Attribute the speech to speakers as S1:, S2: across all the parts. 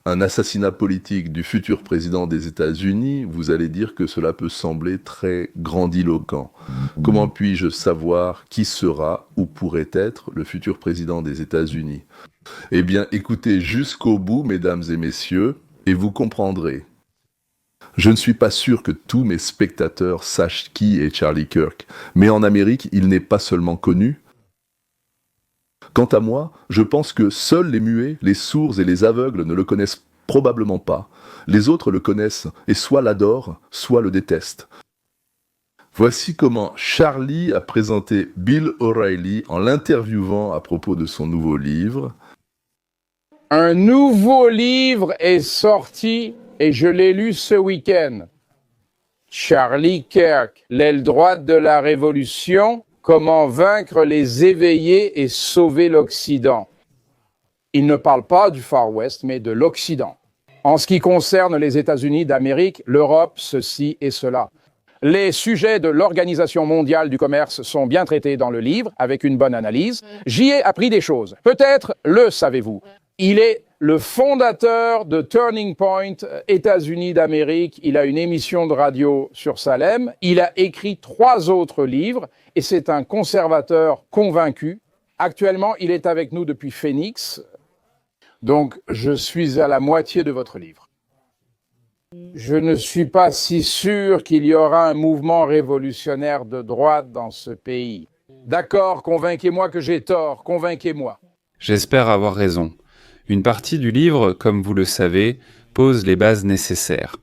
S1: un assassinat politique du futur président des États-Unis, vous allez dire que cela peut sembler très grandiloquent. Comment puis-je savoir qui sera ou pourrait être le futur président des États-Unis? Eh bien, écoutez jusqu'au bout, mesdames et messieurs, et vous comprendrez. Je ne suis pas sûr que tous mes spectateurs sachent qui est Charlie Kirk, mais en Amérique, il n'est pas seulement connu. Quant à moi, je pense que seuls les muets, les sourds et les aveugles ne le connaissent probablement pas. Les autres le connaissent et soit l'adorent, soit le détestent. Voici comment Charlie a présenté Bill O'Reilly en l'interviewant à propos de son nouveau livre.
S2: Un nouveau livre est sorti et je l'ai lu ce week-end. Charlie Kirk, l'aile droite de la Révolution, comment vaincre les éveillés et sauver l'Occident. Il ne parle pas du Far West, mais de l'Occident. En ce qui concerne les États-Unis d'Amérique, l'Europe, ceci et cela. Les sujets de l'Organisation mondiale du commerce sont bien traités dans le livre, avec une bonne analyse. J'y ai appris des choses. Peut-être le savez-vous. Il est le fondateur de Turning Point, États-Unis d'Amérique. Il a une émission de radio sur Salem. Il a écrit 3 autres livres et c'est un conservateur convaincu. Actuellement, il est avec nous depuis Phoenix. Donc, je suis à la moitié de votre livre. Je ne suis pas si sûr qu'il y aura un mouvement révolutionnaire de droite dans ce pays. D'accord, convainquez-moi que j'ai tort, convainquez-moi.
S3: J'espère avoir raison. Une partie du livre, comme vous le savez, pose les bases nécessaires.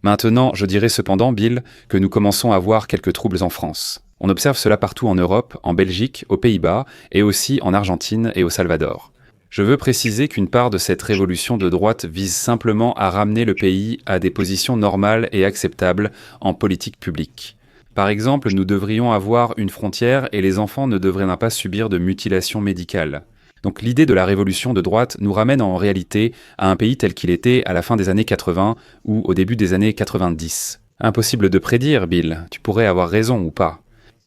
S3: Maintenant, je dirais cependant, Bill, que nous commençons à voir quelques troubles en France. On observe cela partout en Europe, en Belgique, aux Pays-Bas et aussi en Argentine et au Salvador. Je veux préciser qu'une part de cette révolution de droite vise simplement à ramener le pays à des positions normales et acceptables en politique publique. Par exemple, nous devrions avoir une frontière et les enfants ne devraient pas subir de mutilation médicale. Donc l'idée de la révolution de droite nous ramène en réalité à un pays tel qu'il était à la fin des années 80 ou au début des années 90. Impossible de prédire, Bill, tu pourrais avoir raison ou pas.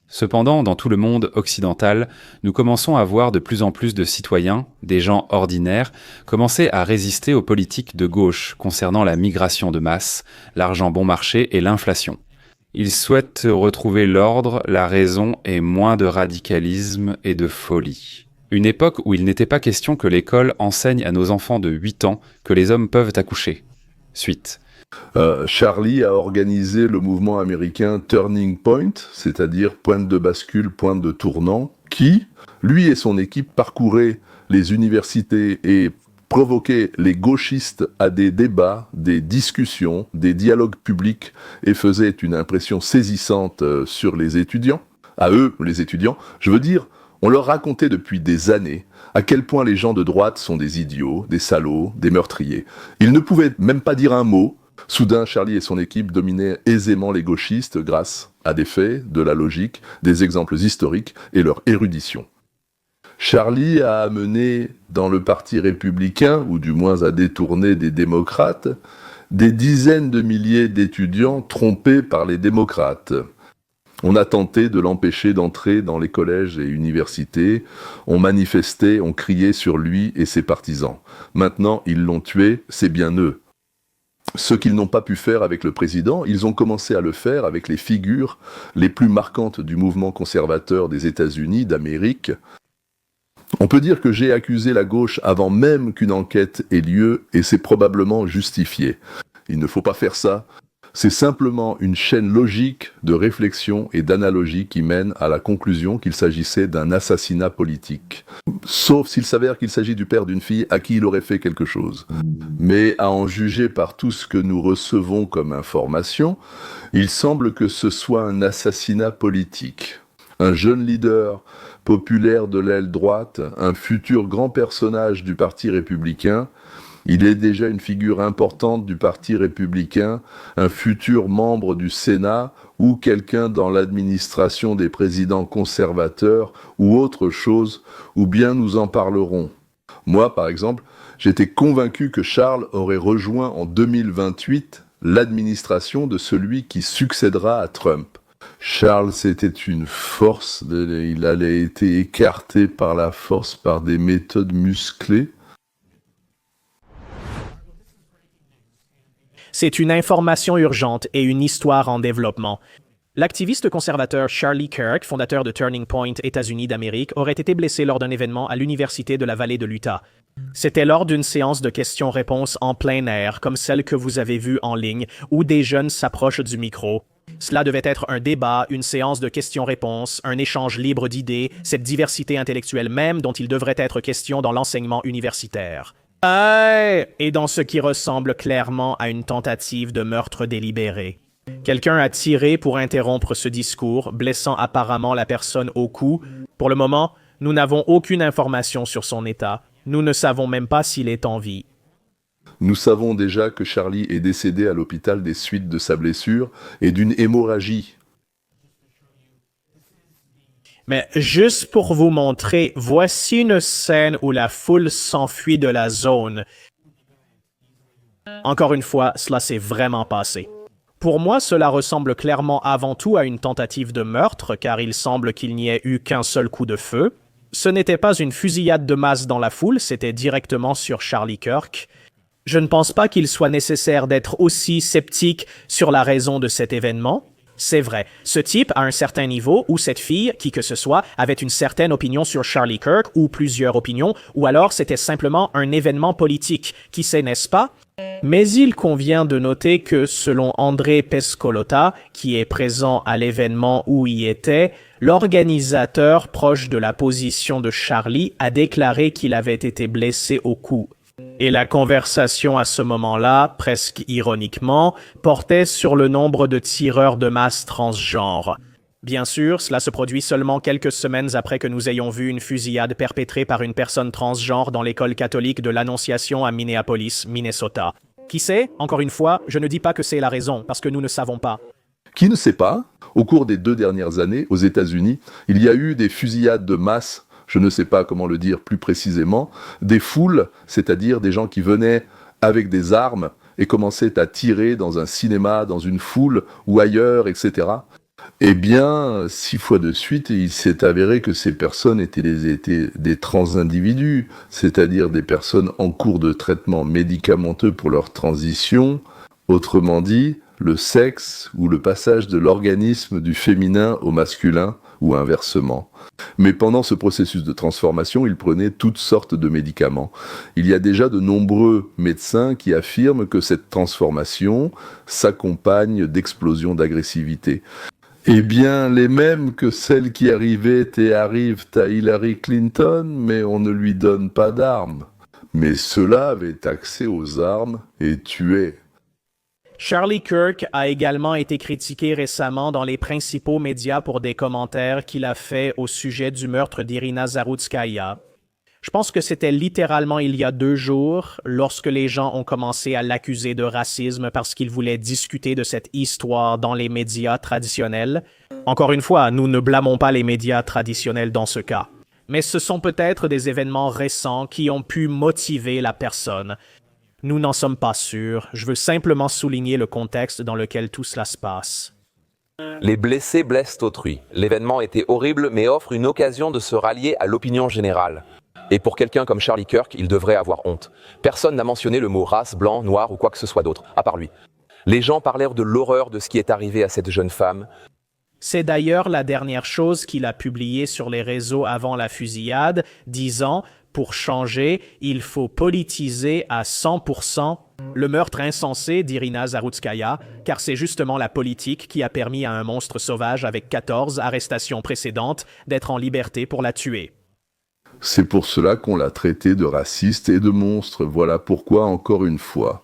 S3: Cependant, dans tout le monde occidental, nous commençons à voir de plus en plus de citoyens, des gens ordinaires, commencer à résister aux politiques de gauche concernant la migration de masse, l'argent bon marché et l'inflation. Ils souhaitent retrouver l'ordre, la raison et moins de radicalisme et de folie. Une époque où il n'était pas question que l'école enseigne à nos enfants de 8 ans que les hommes peuvent accoucher. Suite.
S1: Charlie a organisé le mouvement américain Turning Point, c'est-à-dire pointe de bascule, pointe de tournant, qui, lui et son équipe, parcouraient les universités et provoquaient les gauchistes à des débats, des discussions, des dialogues publics et faisaient une impression saisissante sur les étudiants. À eux, les étudiants, je veux dire, on leur racontait depuis des années à quel point les gens de droite sont des idiots, des salauds, des meurtriers. Ils ne pouvaient même pas dire un mot. Soudain, Charlie et son équipe dominaient aisément les gauchistes grâce à des faits, de la logique, des exemples historiques et leur érudition. Charlie a amené dans le parti républicain, ou du moins a détourné des démocrates, des dizaines de milliers d'étudiants trompés par les démocrates. On a tenté de l'empêcher d'entrer dans les collèges et universités, on manifestait, on criait sur lui et ses partisans. Maintenant, ils l'ont tué, c'est bien eux. Ce qu'ils n'ont pas pu faire avec le président, ils ont commencé à le faire avec les figures les plus marquantes du mouvement conservateur des États-Unis, d'Amérique. On peut dire que j'ai accusé la gauche avant même qu'une enquête ait lieu et c'est probablement justifié. Il ne faut pas faire ça. C'est simplement une chaîne logique de réflexion et d'analogie qui mène à la conclusion qu'il s'agissait d'un assassinat politique. Sauf s'il s'avère qu'il s'agit du père d'une fille à qui il aurait fait quelque chose. Mais à en juger par tout ce que nous recevons comme information, il semble que ce soit un assassinat politique. Un jeune leader populaire de l'aile droite, un futur grand personnage du Parti républicain. Il est déjà une figure importante du Parti républicain, un futur membre du Sénat ou quelqu'un dans l'administration des présidents conservateurs ou autre chose, ou bien nous en parlerons. Moi, par exemple, j'étais convaincu que Charles aurait rejoint en 2028 l'administration de celui qui succédera à Trump. Charles, c'était une force, il allait être écarté par la force par des méthodes musclées.
S4: C'est une information urgente et une histoire en développement. L'activiste conservateur Charlie Kirk, fondateur de Turning Point États-Unis d'Amérique, aurait été blessé lors d'un événement à l'Université de la Vallée de l'Utah. C'était lors d'une séance de questions-réponses en plein air, comme celle que vous avez vue en ligne, où des jeunes s'approchent du micro. Cela devait être un débat, une séance de questions-réponses, un échange libre d'idées, cette diversité intellectuelle même dont il devrait être question dans l'enseignement universitaire. Et dans ce qui ressemble clairement à une tentative de meurtre délibéré. Quelqu'un a tiré pour interrompre ce discours, blessant apparemment la personne au cou. Pour le moment, nous n'avons aucune information sur son état. Nous ne savons même pas s'il est en vie.
S1: Nous savons déjà que Charlie est décédé à l'hôpital des suites de sa blessure et d'une hémorragie.
S4: Mais juste pour vous montrer, voici une scène où la foule s'enfuit de la zone. Encore une fois, cela s'est vraiment passé. Pour moi, cela ressemble clairement avant tout à une tentative de meurtre, car il semble qu'il n'y ait eu qu'un seul coup de feu. Ce n'était pas une fusillade de masse dans la foule, c'était directement sur Charlie Kirk. Je ne pense pas qu'il soit nécessaire d'être aussi sceptique sur la raison de cet événement. C'est vrai, ce type à un certain niveau, ou cette fille, qui que ce soit, avait une certaine opinion sur Charlie Kirk, ou plusieurs opinions, ou alors c'était simplement un événement politique. Qui sait, n'est-ce pas? Mais il convient de noter que, selon André Pescolota, qui est présent à l'événement où il était, l'organisateur proche de la position de Charlie a déclaré qu'il avait été blessé au cou. Et la conversation à ce moment-là, presque ironiquement, portait sur le nombre de tireurs de masse transgenres. Bien sûr, cela se produit seulement quelques semaines après que nous ayons vu une fusillade perpétrée par une personne transgenre dans l'école catholique de l'Annonciation à Minneapolis, Minnesota. Qui sait? Encore une fois, je ne dis pas que c'est la raison, parce que nous ne savons pas.
S1: Qui ne sait pas, au cours des 2 dernières années, aux États-Unis, il y a eu des fusillades de masse, je ne sais pas comment le dire plus précisément, des foules, c'est-à-dire des gens qui venaient avec des armes et commençaient à tirer dans un cinéma, dans une foule ou ailleurs, etc. Eh bien, 6 fois de suite, il s'est avéré que ces personnes étaient des transindividus, c'est-à-dire des personnes en cours de traitement médicamenteux pour leur transition, autrement dit, le sexe ou le passage de l'organisme du féminin au masculin, ou inversement. Mais pendant ce processus de transformation, ils prenaient toutes sortes de médicaments. Il y a déjà de nombreux médecins qui affirment que cette transformation s'accompagne d'explosions d'agressivité. Eh bien, les mêmes que celles qui arrivaient et arrivent à Hillary Clinton, mais on ne lui donne pas d'armes. Mais ceux-là avaient accès aux armes et tuaient.
S4: Charlie Kirk a également été critiqué récemment dans les principaux médias pour des commentaires qu'il a faits au sujet du meurtre d'Irina Zaroutskaya. Je pense que c'était littéralement il y a 2 jours, lorsque les gens ont commencé à l'accuser de racisme parce qu'il voulait discuter de cette histoire dans les médias traditionnels. Encore une fois, nous ne blâmons pas les médias traditionnels dans ce cas. Mais ce sont peut-être des événements récents qui ont pu motiver la personne. Nous n'en sommes pas sûrs. Je veux simplement souligner le contexte dans lequel tout cela se passe.
S5: Les blessés blessent autrui. L'événement était horrible, mais offre une occasion de se rallier à l'opinion générale. Et pour quelqu'un comme Charlie Kirk, il devrait avoir honte. Personne n'a mentionné le mot race, blanc, noir ou quoi que ce soit d'autre, à part lui. Les gens parlèrent de l'horreur de ce qui est arrivé à cette jeune femme.
S4: C'est d'ailleurs la dernière chose qu'il a publiée sur les réseaux avant la fusillade, disant « Pour changer, il faut politiser à 100% le meurtre insensé d'Irina Zaroutskaya, car c'est justement la politique qui a permis à un monstre sauvage avec 14 arrestations précédentes d'être en liberté pour la tuer. »
S1: C'est pour cela qu'on l'a traité de raciste et de monstre. Voilà pourquoi, encore une fois.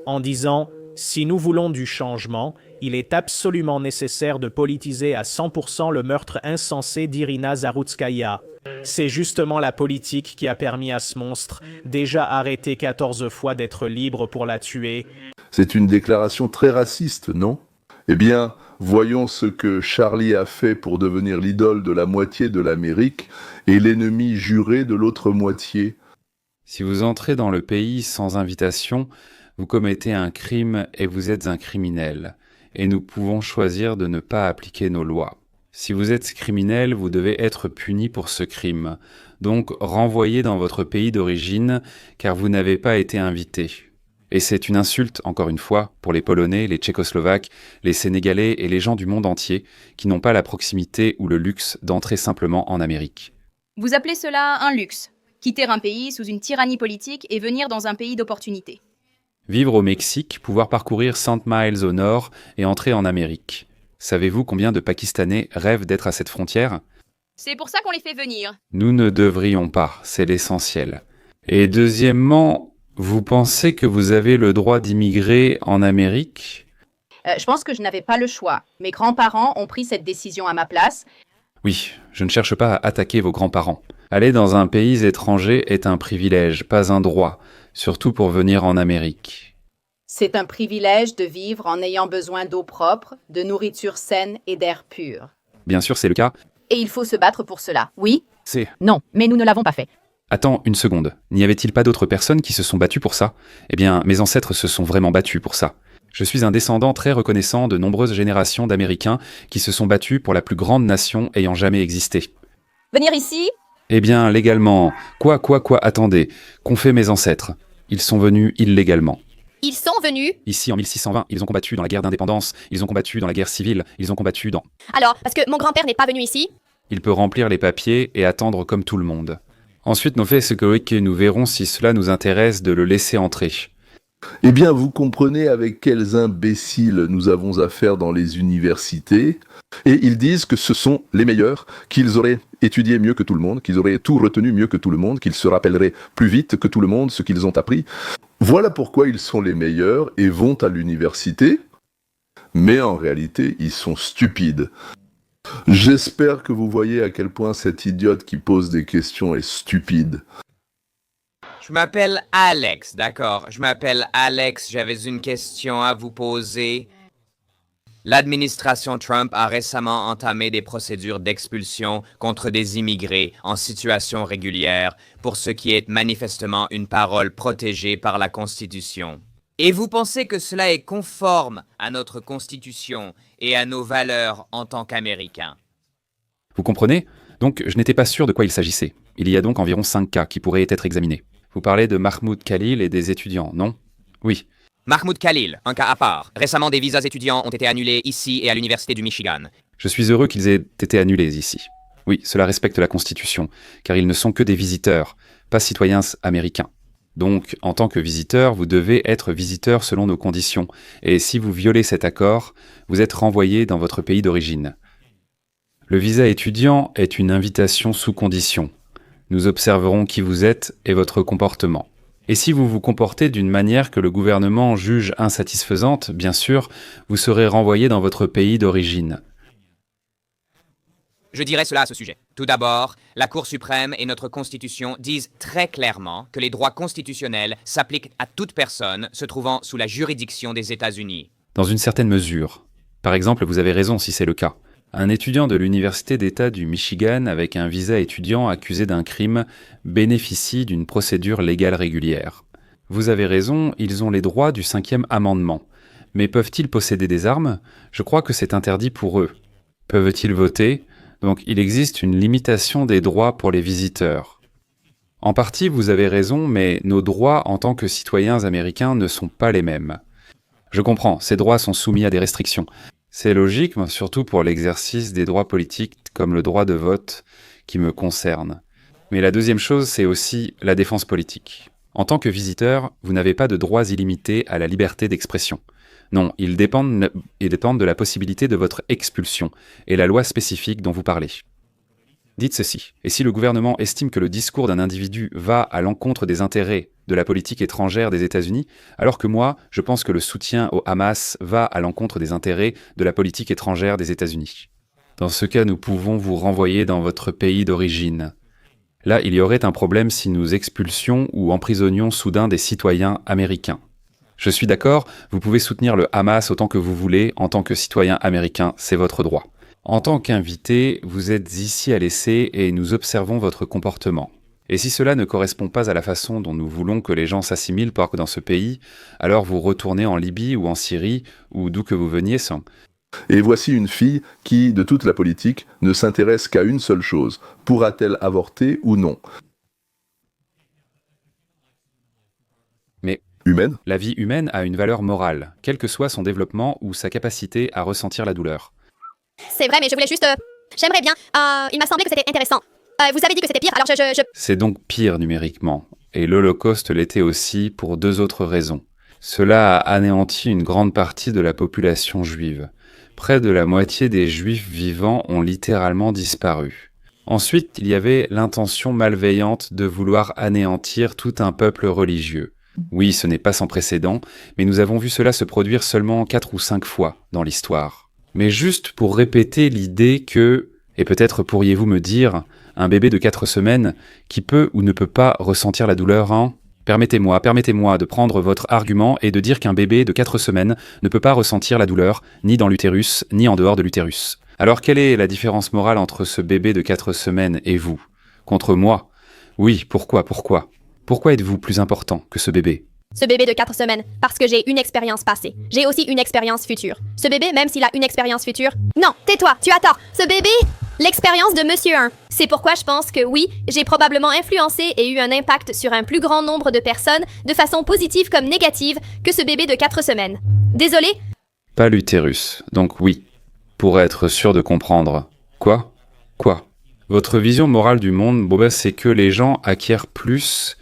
S4: En disant « Si nous voulons du changement, il est absolument nécessaire de politiser à 100% le meurtre insensé d'Irina Zaroutskaya. C'est justement la politique qui a permis à ce monstre, déjà arrêté 14 fois, d'être libre pour la tuer. »
S1: C'est une déclaration très raciste, non? Eh bien, voyons ce que Charlie a fait pour devenir l'idole de la moitié de l'Amérique et l'ennemi juré de l'autre moitié.
S3: Si vous entrez dans le pays sans invitation, vous commettez un crime et vous êtes un criminel, et nous pouvons choisir de ne pas appliquer nos lois. Si vous êtes criminel, vous devez être puni pour ce crime, donc renvoyé dans votre pays d'origine, car vous n'avez pas été invité. Et c'est une insulte, encore une fois, pour les Polonais, les Tchécoslovaques, les Sénégalais et les gens du monde entier qui n'ont pas la proximité ou le luxe d'entrer simplement en Amérique.
S6: Vous appelez cela un luxe? Quitter un pays sous une tyrannie politique et venir dans un pays d'opportunité.
S3: Vivre au Mexique, pouvoir parcourir 100 miles au nord et entrer en Amérique. Savez-vous combien de Pakistanais rêvent d'être à cette frontière?
S6: C'est pour ça qu'on les fait venir.
S3: Nous ne devrions pas, c'est l'essentiel. Et deuxièmement, vous pensez que vous avez le droit d'immigrer en Amérique?
S7: Je pense que je n'avais pas le choix. Mes grands-parents ont pris cette décision à ma place.
S3: Oui, je ne cherche pas à attaquer vos grands-parents. Aller dans un pays étranger est un privilège, pas un droit, surtout pour venir en Amérique.
S7: C'est un privilège de vivre en ayant besoin d'eau propre, de nourriture saine et d'air pur.
S3: Bien sûr, c'est le cas.
S7: Et il faut se battre pour cela. Oui?
S3: C'est...
S7: Non, mais nous ne l'avons pas fait.
S3: Attends une seconde, n'y avait-il pas d'autres personnes qui se sont battues pour ça? Eh bien, mes ancêtres se sont vraiment battus pour ça. Je suis un descendant très reconnaissant de nombreuses générations d'Américains qui se sont battus pour la plus grande nation ayant jamais existé.
S6: Venir ici?
S3: Eh bien, légalement... Quoi, attendez. Qu'ont fait mes ancêtres? Ils sont venus illégalement.
S6: Ils sont venus?
S3: Ici, en 1620, ils ont combattu dans la guerre d'indépendance, ils ont combattu dans la guerre civile, ils ont combattu dans...
S6: Alors, parce que mon grand-père n'est pas venu ici?
S3: Il peut remplir les papiers et attendre comme tout le monde. Ensuite, nous faisons ce que nous verrons si cela nous intéresse de le laisser entrer.
S1: Eh bien, vous comprenez avec quels imbéciles nous avons affaire dans les universités. Et ils disent que ce sont les meilleurs, qu'ils auraient étudié mieux que tout le monde, qu'ils auraient tout retenu mieux que tout le monde, qu'ils se rappelleraient plus vite que tout le monde ce qu'ils ont appris. Voilà pourquoi ils sont les meilleurs et vont à l'université. Mais en réalité, ils sont stupides. J'espère que vous voyez à quel point cet idiote qui pose des questions est stupide.
S8: Je m'appelle Alex, d'accord. Je m'appelle Alex, j'avais une question à vous poser. L'administration Trump a récemment entamé des procédures d'expulsion contre des immigrés en situation régulière, pour ce qui est manifestement une parole protégée par la Constitution. Et vous pensez que cela est conforme à notre Constitution et à nos valeurs en tant qu'Américains?
S3: Vous comprenez? Donc, je n'étais pas sûr de quoi il s'agissait. Il y a donc environ 5 cas qui pourraient être examinés. Vous parlez de Mahmoud Khalil et des étudiants, non? Oui.
S8: Mahmoud Khalil, un cas à part. Récemment, des visas étudiants ont été annulés ici et à l'Université du Michigan.
S3: Je suis heureux qu'ils aient été annulés ici. Oui, cela respecte la Constitution, car ils ne sont que des visiteurs, pas citoyens américains. Donc, en tant que visiteur, vous devez être visiteur selon nos conditions, et si vous violez cet accord, vous êtes renvoyé dans votre pays d'origine. Le visa étudiant est une invitation sous condition. Nous observerons qui vous êtes et votre comportement. Et si vous vous comportez d'une manière que le gouvernement juge insatisfaisante, bien sûr, vous serez renvoyé dans votre pays d'origine.
S8: Je dirais cela à ce sujet. Tout d'abord, la Cour suprême et notre Constitution disent très clairement que les droits constitutionnels s'appliquent à toute personne se trouvant sous la juridiction des États-Unis.
S3: Dans une certaine mesure. Par exemple, vous avez raison si c'est le cas. Un étudiant de l'Université d'État du Michigan avec un visa étudiant accusé d'un crime bénéficie d'une procédure légale régulière. Vous avez raison, ils ont les droits du 5e amendement. Mais peuvent-ils posséder des armes? Je crois que c'est interdit pour eux. Peuvent-ils voter? Donc il existe une limitation des droits pour les visiteurs. En partie, vous avez raison, mais nos droits en tant que citoyens américains ne sont pas les mêmes. Je comprends, ces droits sont soumis à des restrictions. C'est logique, surtout pour l'exercice des droits politiques comme le droit de vote qui me concerne. Mais la deuxième chose, c'est aussi la défense politique. En tant que visiteur, vous n'avez pas de droits illimités à la liberté d'expression. Non, ils dépendent de la possibilité de votre expulsion et la loi spécifique dont vous parlez. Dites ceci, et si le gouvernement estime que le discours d'un individu va à l'encontre des intérêts de la politique étrangère des États-Unis, alors que moi, je pense que le soutien au Hamas va à l'encontre des intérêts de la politique étrangère des États-Unis. Dans ce cas, nous pouvons vous renvoyer dans votre pays d'origine. Là, il y aurait un problème si nous expulsions ou emprisonnions soudain des citoyens américains. Je suis d'accord, vous pouvez soutenir le Hamas autant que vous voulez, en tant que citoyen américain, c'est votre droit. En tant qu'invité, vous êtes ici à l'essai et nous observons votre comportement. Et si cela ne correspond pas à la façon dont nous voulons que les gens s'assimilent dans ce pays, alors vous retournez en Libye ou en Syrie, ou d'où que vous veniez sans.
S1: Et voici une fille qui, de toute la politique, ne s'intéresse qu'à une seule chose. Pourra-t-elle avorter ou non?
S3: Mais
S1: humaine.
S3: La vie humaine a une valeur morale, quel que soit son développement ou sa capacité à ressentir la douleur.
S9: C'est vrai, mais je voulais juste... J'aimerais bien. Il m'a semblé que c'était intéressant. Vous avez dit que c'était pire, alors je...
S3: C'est donc pire numériquement, et l'Holocauste l'était aussi pour 2 autres raisons. Cela a anéanti une grande partie de la population juive. Près de la moitié des juifs vivants ont littéralement disparu. Ensuite, il y avait l'intention malveillante de vouloir anéantir tout un peuple religieux. Oui, ce n'est pas sans précédent, mais nous avons vu cela se produire seulement 4 ou 5 fois dans l'histoire. Mais juste pour répéter l'idée que, et peut-être pourriez-vous me dire, un bébé de 4 semaines qui peut ou ne peut pas ressentir la douleur, hein ? Permettez-moi de prendre votre argument et de dire qu'un bébé de 4 semaines ne peut pas ressentir la douleur, ni dans l'utérus, ni en dehors de l'utérus. Alors quelle est la différence morale entre ce bébé de 4 semaines et vous ? Contre moi ? Oui, pourquoi ? Pourquoi êtes-vous plus important que ce bébé ?
S9: Ce bébé de 4 semaines, parce que j'ai une expérience passée. J'ai aussi une expérience future. Ce bébé, même s'il a une expérience future... Non, tais-toi, tu as tort. Ce bébé, l'expérience de Monsieur 1. C'est pourquoi je pense que oui, j'ai probablement influencé et eu un impact sur un plus grand nombre de personnes, de façon positive comme négative, que ce bébé de 4 semaines. Désolé ?
S3: Pas l'utérus, donc oui. Pour être sûr de comprendre. Quoi ? Votre vision morale du monde, Boba, c'est que les gens acquièrent plus...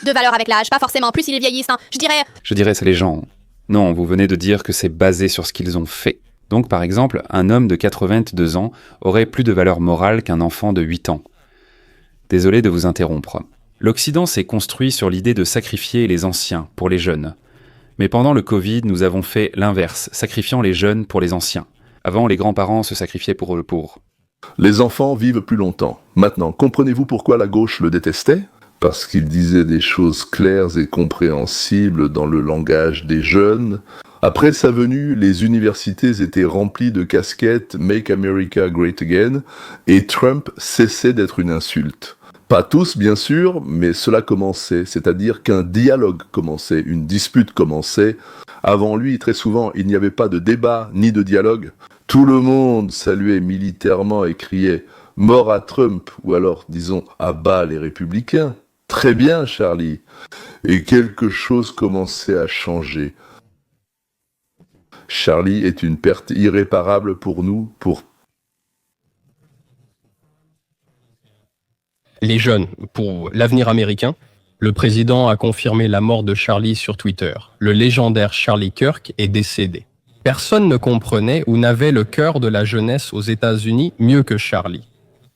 S9: De valeur avec l'âge, pas forcément plus ils vieillissent, hein. Je dirais
S3: c'est les gens. Non, vous venez de dire que c'est basé sur ce qu'ils ont fait. Donc par exemple, un homme de 82 ans aurait plus de valeur morale qu'un enfant de 8 ans. Désolé de vous interrompre. L'Occident s'est construit sur l'idée de sacrifier les anciens pour les jeunes. Mais pendant le Covid, nous avons fait l'inverse, sacrifiant les jeunes pour les anciens. Avant, les grands-parents se sacrifiaient pour le pauvre.
S1: Les enfants vivent plus longtemps. Maintenant, comprenez-vous pourquoi la gauche le détestait ? Parce qu'il disait des choses claires et compréhensibles dans le langage des jeunes. Après sa venue, les universités étaient remplies de casquettes « Make America Great Again » et Trump cessait d'être une insulte. Pas tous, bien sûr, mais cela commençait, c'est-à-dire qu'un dialogue commençait, une dispute commençait. Avant lui, très souvent, il n'y avait pas de débat ni de dialogue. Tout le monde saluait militairement et criait « Mort à Trump » ou alors, disons, « À bas les républicains ». Très bien, Charlie. Et quelque chose commençait à changer. Charlie est une perte irréparable pour nous,
S10: Les jeunes, pour l'avenir américain, le président a confirmé la mort de Charlie sur Twitter. Le légendaire Charlie Kirk est décédé. Personne ne comprenait ou n'avait le cœur de la jeunesse aux États-Unis mieux que Charlie.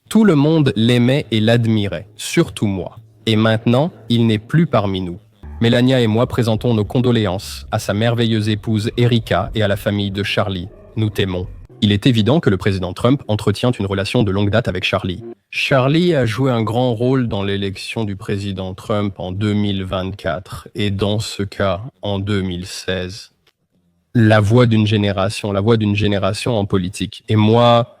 S10: Tout le monde l'aimait et l'admirait, surtout moi. Et maintenant, il n'est plus parmi nous. Mélania et moi présentons nos condoléances à sa merveilleuse épouse Erika et à la famille de Charlie. Nous t'aimons. Il est évident que le président Trump entretient une relation de longue date avec Charlie. Charlie a joué un grand rôle dans l'élection du président Trump en 2024 et dans ce cas en 2016. La voix d'une génération en politique. Et moi,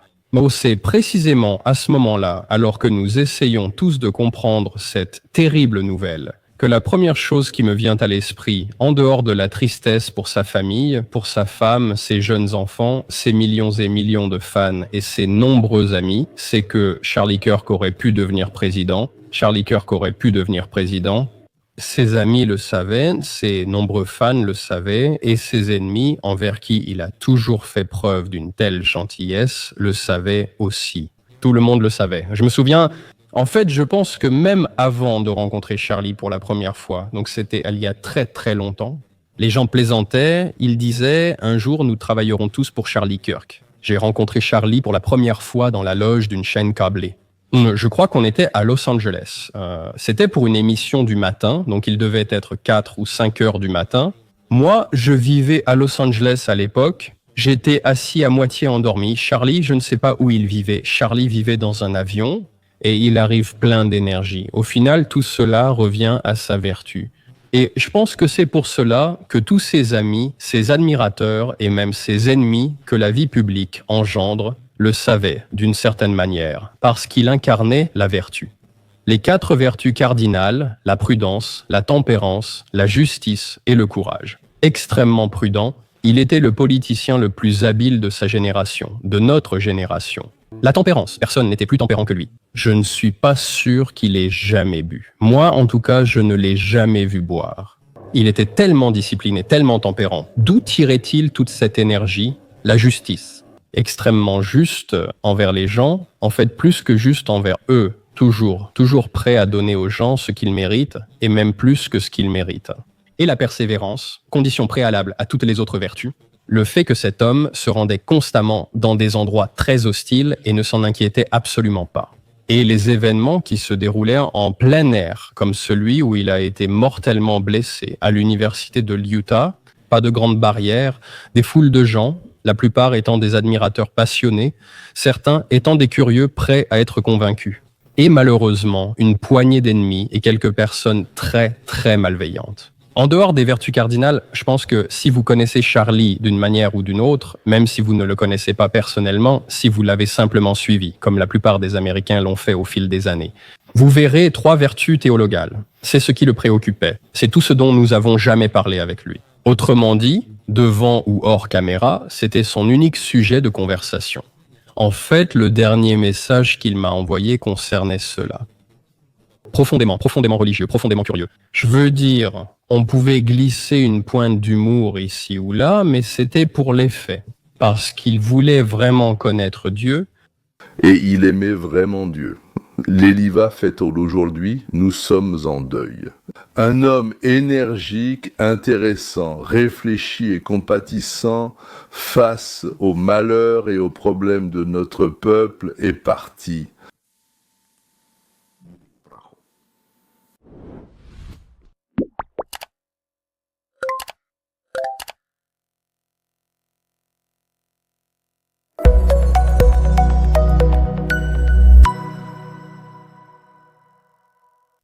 S10: c'est précisément à ce moment-là, alors que nous essayons tous de comprendre cette terrible nouvelle, que la première chose qui me vient à l'esprit, en dehors de la tristesse pour sa famille, pour sa femme, ses jeunes enfants, ses millions et millions de fans et ses nombreux amis, c'est que Charlie Kirk aurait pu devenir président. Ses amis le savaient, ses nombreux fans le savaient, et ses ennemis, envers qui il a toujours fait preuve d'une telle gentillesse, le savaient aussi. Tout le monde le savait. Je me souviens, en fait, je pense que même avant de rencontrer Charlie pour la première fois, donc c'était il y a très très longtemps, les gens plaisantaient, ils disaient « Un jour, nous travaillerons tous pour Charlie Kirk ». J'ai rencontré Charlie pour la première fois dans la loge d'une chaîne câblée. Je crois qu'on était à Los Angeles. C'était pour une émission du matin, donc il devait être 4 ou 5 heures du matin. Moi, je vivais à Los Angeles à l'époque. J'étais assis à moitié endormi. Charlie, je ne sais pas où il vivait. Charlie vivait dans un avion et il arrive plein d'énergie. Au final, tout cela revient à sa vertu. Et je pense que c'est pour cela que tous ses amis, ses admirateurs et même ses ennemis que la vie publique engendre le savaient d'une certaine manière, parce qu'il incarnait la vertu. Les 4 vertus cardinales, la prudence, la tempérance, la justice et le courage. Extrêmement prudent, il était le politicien le plus habile de sa génération, de notre génération. La tempérance, personne n'était plus tempérant que lui. Je ne suis pas sûr qu'il ait jamais bu. Moi, en tout cas, je ne l'ai jamais vu boire. Il était tellement discipliné, tellement tempérant. D'où tirait-il toute cette énergie? La justice. Extrêmement juste envers les gens, en fait plus que juste envers eux. Toujours prêt à donner aux gens ce qu'ils méritent, et même plus que ce qu'ils méritent. Et la persévérance, condition préalable à toutes les autres vertus. Le fait que cet homme se rendait constamment dans des endroits très hostiles et ne s'en inquiétait absolument pas. Et les événements qui se déroulaient en plein air, comme celui où il a été mortellement blessé à l'université de l'Utah, pas de grandes barrières, des foules de gens, la plupart étant des admirateurs passionnés, certains étant des curieux prêts à être convaincus. Et malheureusement, une poignée d'ennemis et quelques personnes très malveillantes. En dehors des vertus cardinales, je pense que si vous connaissez Charlie d'une manière ou d'une autre, même si vous ne le connaissez pas personnellement, si vous l'avez simplement suivi, comme la plupart des Américains l'ont fait au fil des années, vous verrez 3 vertus théologales. C'est ce qui le préoccupait. C'est tout ce dont nous avons jamais parlé avec lui. Autrement dit, devant ou hors caméra, c'était son unique sujet de conversation. En fait, le dernier message qu'il m'a envoyé concernait cela. Profondément religieux, profondément curieux. Je veux dire, on pouvait glisser une pointe d'humour ici ou là, mais c'était pour l'effet. Parce qu'il voulait vraiment connaître Dieu.
S1: Et il aimait vraiment Dieu. L'Eliva fête aujourd'hui, nous sommes en deuil. Un homme énergique, intéressant, réfléchi et compatissant face aux malheurs et aux problèmes de notre peuple est parti.